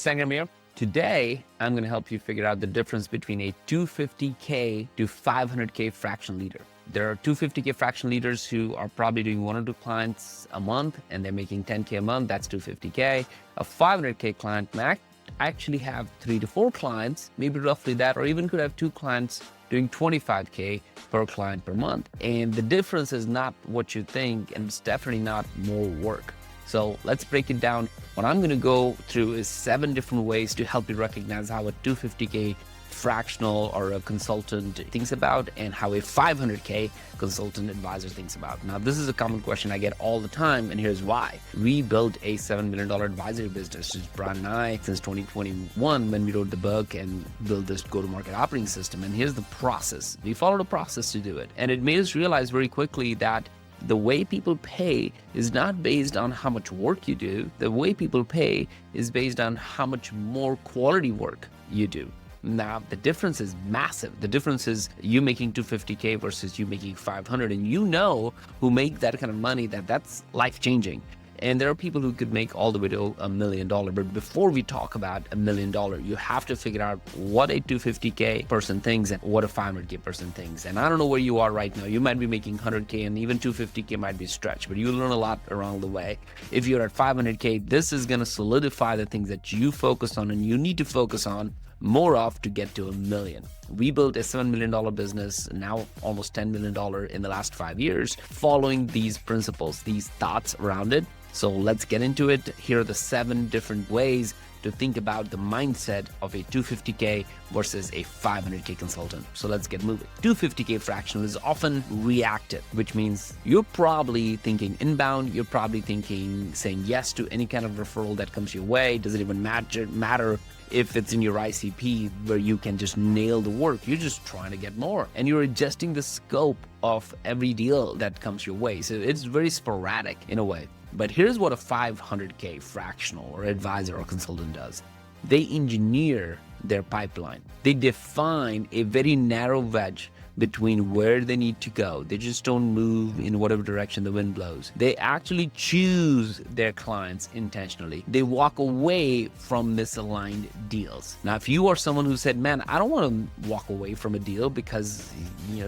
Sangram here. Today, I'm going to help you figure out the difference between a 250K to 500K fractional leader. There are 250K fractional leaders who are probably doing 1 or 2 clients a month and they're making 10K a month. That's 250K. A 500K client may actually have 3 to 4 clients, maybe roughly that, or even could have 2 clients doing 25K per client per month. And the difference is not what you think, and it's definitely not more work. So let's break it down. What I'm going to go through is 7 different ways to help you recognize how a 250K fractional or a consultant thinks about and how a 500K consultant advisor thinks about. Now, this is a common question I get all the time, and here's why. We built a $7 million advisory business, just Brian and I, since 2021 when we wrote the book and built this go-to-market operating system. And here's the process. We followed a process to do it. And it made us realize very quickly that the way people pay is not based on how much work you do. The way people pay is based on how much more quality work you do. Now, the difference is massive. The difference is you making 250K versus you making 500. And you know who make that kind of money, that's life-changing. And there are people who could make all the way to $1 million. But before we talk about $1 million, you have to figure out what a 250K person thinks and what a 500K person thinks. And I don't know where you are right now. You might be making 100K and even 250K might be stretched, but you'll learn a lot along the way. If you're at 500K, this is going to solidify the things that you focus on and you need to focus on more of to get to $1 million. We built a $7 million business, now almost $10 million in the last 5 years, following these principles, these thoughts around it. So let's get into it. Here are the 7 different ways to think about the mindset of a 250K versus a 500K consultant. So let's get moving. 250K fractional is often reactive, which means you're probably thinking inbound. You're probably thinking saying yes to any kind of referral that comes your way. Doesn't even matter if it's in your ICP where you can just nail the work. You're just trying to get more. And you're adjusting the scope of every deal that comes your way. So it's very sporadic in a way. But here's what a 500K fractional or advisor or consultant does. They engineer their pipeline. They define a very narrow wedge between where they need to go. They just don't move in whatever direction the wind blows. They actually choose their clients intentionally. They walk away from misaligned deals. Now, if you are someone who said, man, I don't want to walk away from a deal because,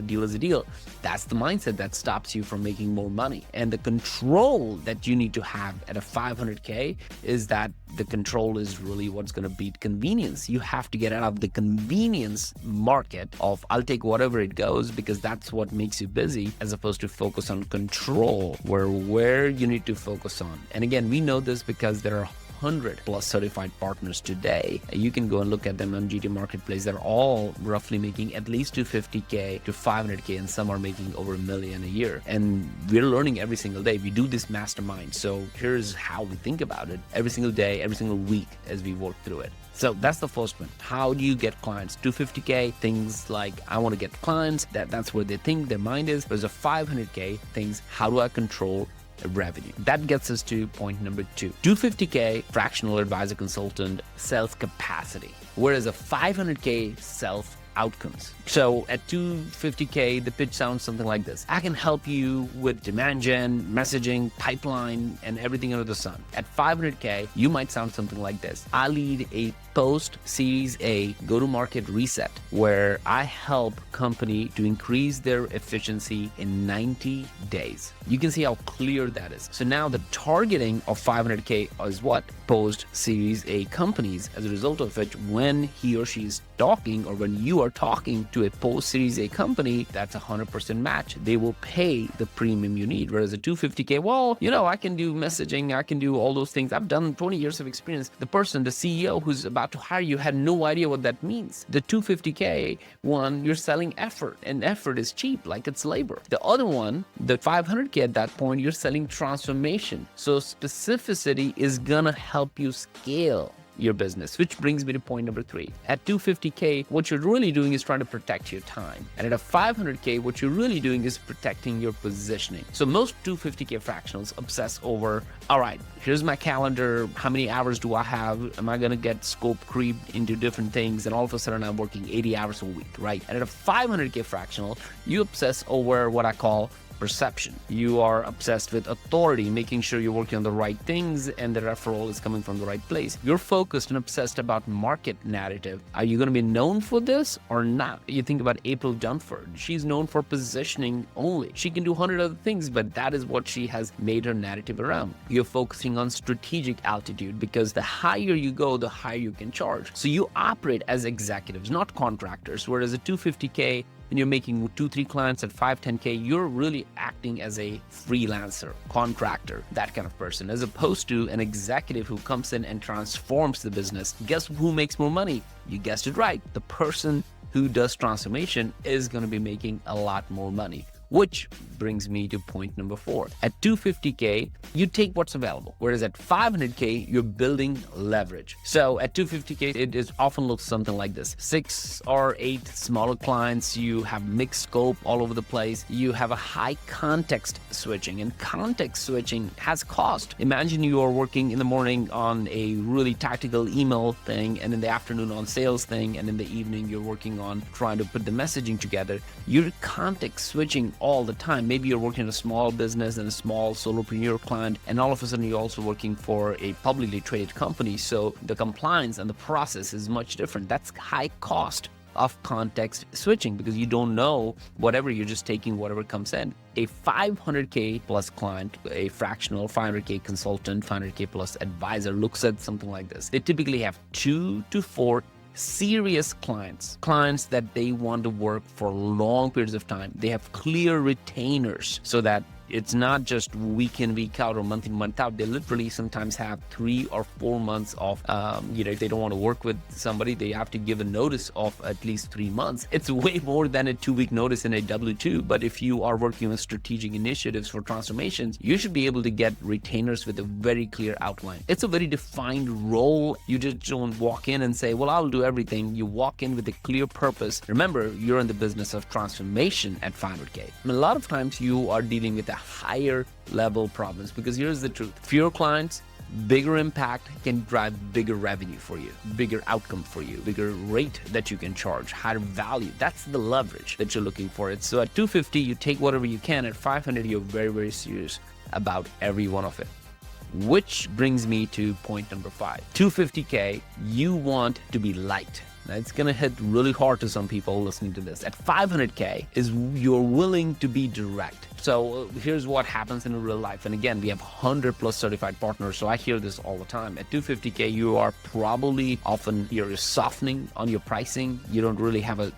deal is a deal. That's the mindset that stops you from making more money. And the control that you need to have at a 500K is that the control is really what's going to beat convenience. You have to get out of the convenience market of I'll take whatever it goes because that's what makes you busy, as opposed to focus on control, where you need to focus on. And again, we know this because there are 100 plus certified partners today. You can go and look at them on GTM Marketplace. They're all roughly making at least 250K to 500K, and some are making over $1 million a year. And we're learning every single day. We do this mastermind. So here's how we think about it every single day, every single week as we work through it. So that's the first one. How do you get clients? 250K, things like I want to get clients. That's where they think their mind is. There's a 500K things. How do I control revenue? That gets us to point number 2. 250K fractional advisor consultant sells capacity, whereas a 500K sells outcomes. So at 250K, the pitch sounds something like this. I can help you with demand gen, messaging, pipeline, and everything under the sun. At 500K, you might sound something like this. I lead a post-Series A go-to-market reset where I help company to increase their efficiency in 90 days. You can see how clear that is. So now the targeting of 500K is what? Post-Series A companies, as a result of which when he or she is talking or when you are talking to a post-Series A company, that's 100% match. They will pay the premium you need. Whereas a 250K, well, I can do messaging, I can do all those things. I've done 20 years of experience. The person, the CEO who's about to hire you had no idea what that means. The 250K one, you're selling effort, and effort is cheap, like it's labor. The other one, the 500K at that point, you're selling transformation. So specificity is gonna help you scale your business, which brings me to point number 3. At 250K, what you're really doing is trying to protect your time. And at a 500K, what you're really doing is protecting your positioning. So most 250K fractionals obsess over, all right, here's my calendar. How many hours do I have? Am I going to get scope creeped into different things? And all of a sudden I'm working 80 hours a week, right? And at a 500K fractional, you obsess over what I call perception. You are obsessed with authority, making sure you're working on the right things and the referral is coming from the right place. You're focused and obsessed about market narrative. Are you going to be known for this or not? You think about April Dunford. She's known for positioning only. She can do 100 other things, but that is what she has made her narrative around. You're focusing on strategic altitude because the higher you go, the higher you can charge. So you operate as executives, not contractors, whereas a 250K and you're making 2-3 clients at 5-10K, you're really acting as a freelancer, contractor, that kind of person, as opposed to an executive who comes in and transforms the business. Guess who makes more money? You guessed it right. The person who does transformation is going to be making a lot more money. Which brings me to point number 4. At 250K, you take what's available, whereas at 500K, you're building leverage. So at 250K, it often looks something like this. 6 or 8 smaller clients, you have mixed scope all over the place, you have a high context switching, and context switching has cost. Imagine you are working in the morning on a really tactical email thing, and in the afternoon on sales thing, and in the evening you're working on trying to put the messaging together. You're context switching all the time. Maybe you're working in a small business and a small solopreneur client, and all of a sudden you're also working for a publicly traded company. So the compliance and the process is much different. That's high cost of context switching because you don't know whatever, you're just taking whatever comes in. A 500K plus client, a fractional 500K consultant, 500K plus advisor looks at something like this. They typically have 2 to 4 serious clients that they want to work for long periods of time. They have clear retainers so that it's not just week in, week out, or month in, month out. They literally sometimes have 3 or 4 months of, if they don't want to work with somebody, they have to give a notice of at least 3 months. It's way more than a 2-week notice in a W-2. But if you are working on strategic initiatives for transformations, you should be able to get retainers with a very clear outline. It's a very defined role. You just don't walk in and say, well, I'll do everything. You walk in with a clear purpose. Remember, you're in the business of transformation at 500K. And a lot of times you are dealing with a higher level problems because here's the truth. Fewer clients, bigger impact can drive bigger revenue for you, bigger outcome for you, bigger rate that you can charge, higher value. That's the leverage that you're looking for. So at 250, you take whatever you can. At 500, you're very, very serious about every one of it. Which brings me to point number 5. 250K, you want to be light. Now, it's going to hit really hard to some people listening to this. At 500K is you're willing to be direct. So here's what happens in real life. And again, we have 100 plus certified partners. So I hear this all the time. At 250K, you are probably often you're softening on your pricing. You don't really have a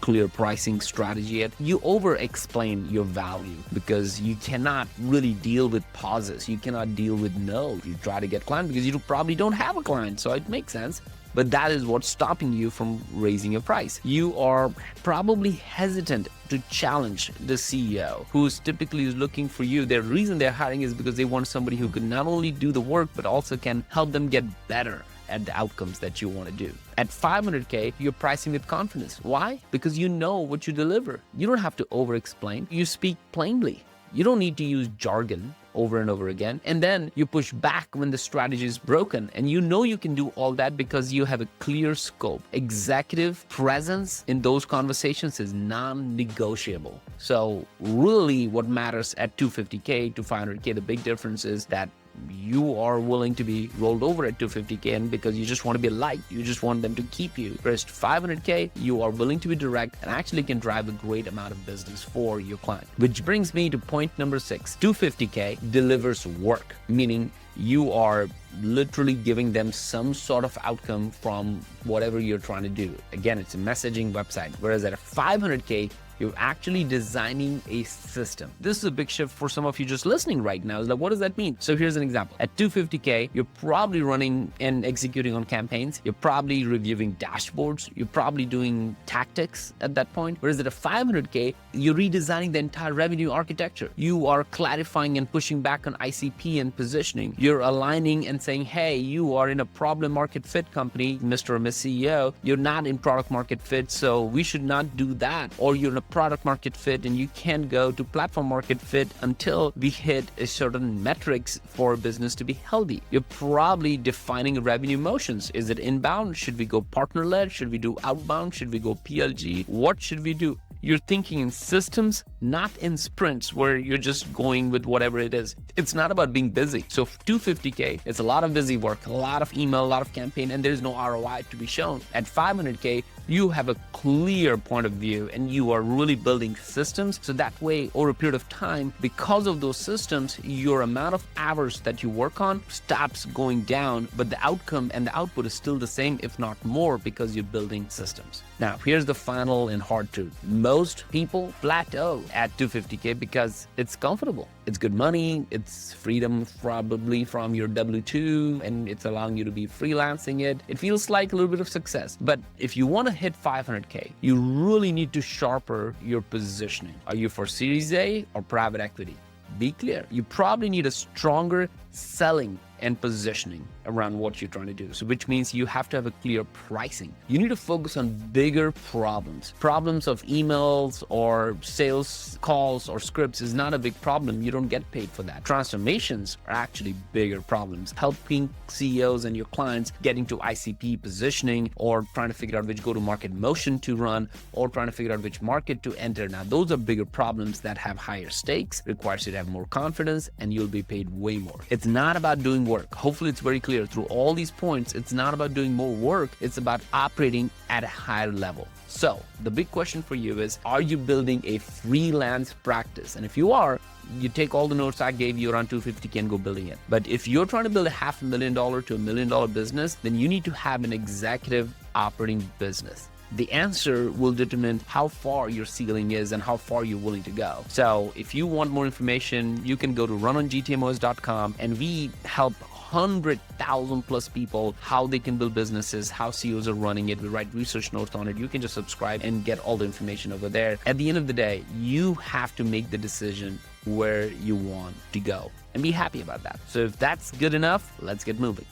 clear pricing strategy yet. You over explain your value because you cannot really deal with pauses. You cannot deal with no. You try to get client because you probably don't have a client. So it makes sense. But that is what's stopping you from raising your price. You are probably hesitant to challenge the CEO who's typically looking for you. The reason they're hiring is because they want somebody who can not only do the work, but also can help them get better at the outcomes that you want to do. At 500K, you're pricing with confidence. Why? Because you know what you deliver. You don't have to over-explain. You speak plainly. You don't need to use jargon over and over again. And then you push back when the strategy is broken. And you know you can do all that because you have a clear scope. Executive presence in those conversations is non-negotiable. So really what matters at 250K to 500K, the big difference is that you are willing to be rolled over at 250K, and because you just want to be light, you just want them to keep you. Whereas 500K, you are willing to be direct and actually can drive a great amount of business for your client. Which brings me to point number 6. 250K delivers work, meaning you are literally giving them some sort of outcome from whatever you're trying to do. Again, it's a messaging website. Whereas at a 500K, you're actually designing a system. This is a big shift for some of you just listening right now. It's like, what does that mean? So here's an example. At 250K, you're probably running and executing on campaigns. You're probably reviewing dashboards. You're probably doing tactics at that point. Whereas at a 500K, you're redesigning the entire revenue architecture. You are clarifying and pushing back on ICP and positioning. You're aligning and saying, hey, you are in a problem market fit company, Mr. or Miss CEO. You're not in product market fit, so we should not do that. Or you're in a product market fit and you can't go to platform market fit until we hit a certain metrics for business to be healthy. You're probably defining revenue motions. Is it inbound? Should we go partner-led? Should we do outbound? Should we go PLG? What should we do? You're thinking in systems, not in sprints where you're just going with whatever it is. It's not about being busy. So 250K, it's a lot of busy work, a lot of email, a lot of campaign, and there's no ROI to be shown. At 500K, you have a clear point of view and you are really building systems. So that way, over a period of time, because of those systems, your amount of hours that you work on stops going down, but the outcome and the output is still the same, if not more, because you're building systems. Now, here's the final and hard truth. Most people plateau at 250K because it's comfortable. It's good money, it's freedom probably from your W-2, and it's allowing you to be freelancing it. It feels like a little bit of success. But if you want to hit 500K, you really need to sharpen your positioning. Are you for Series A or private equity? Be clear. You probably need a stronger selling and positioning around what you're trying to do. So which means you have to have a clear pricing. You need to focus on bigger problems. Problems of emails or sales calls or scripts is not a big problem. You don't get paid for that. Transformations are actually bigger problems. Helping CEOs and your clients getting to ICP positioning, or trying to figure out which go-to-market motion to run, or trying to figure out which market to enter. Now, those are bigger problems that have higher stakes, requires you to have more confidence, and you'll be paid way more. It's not about doing work. Hopefully it's very clear through all these points. It's not about doing more work. It's about operating at a higher level. So the big question for you is, are you building a freelance practice? And if you are, you take all the notes I gave you around 250K and go building it. But if you're trying to build a $500,000 to $1 million business, then you need to have an executive operating business. The answer will determine how far your ceiling is and how far you're willing to go. So if you want more information, you can go to runongtmos.com, and we help 100,000 plus people how they can build businesses, how CEOs are running it. We write research notes on it. You can just subscribe and get all the information over there. At the end of the day, you have to make the decision where you want to go and be happy about that. So if that's good enough, let's get moving.